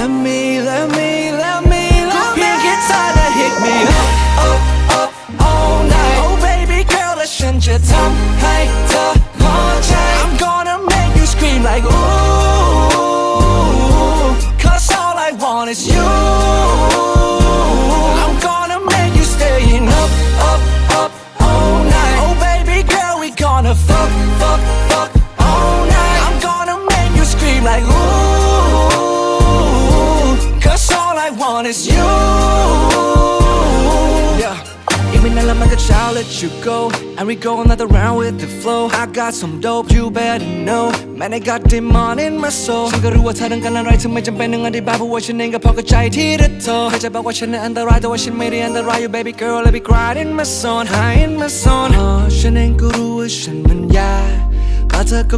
let me เพียงแค่เธอและ hit me up all night Oh baby girl และฉันจะทำให้เธอพอใจ I'm gonna make you scream like ooh Cause all I want is you I'm gonna make you staying up all night Oh baby girl we gonna fuck all night I'm gonna make you scream like ooh Cause all I want is you Yeahอีกไม่นานแล้วมันก็เช้า let you go And we go another round with the flow I got some dope you better know Man I got demon in my soul ฉันก็รู้ว่าเธอต้องการอะไรถึงไม่จำเป็นต้องอธิบายเพราะว่าฉันเองก็พอเข้าใจที่เธอโทรเคยจะบอกว่าฉันนั้นอันตรายแต่ว่าฉันไม่ได้อันตราย You baby girl let me cry in my zone high in my zone ฉันเองก็รู้ว่าฉันมันยากแต่เธอก็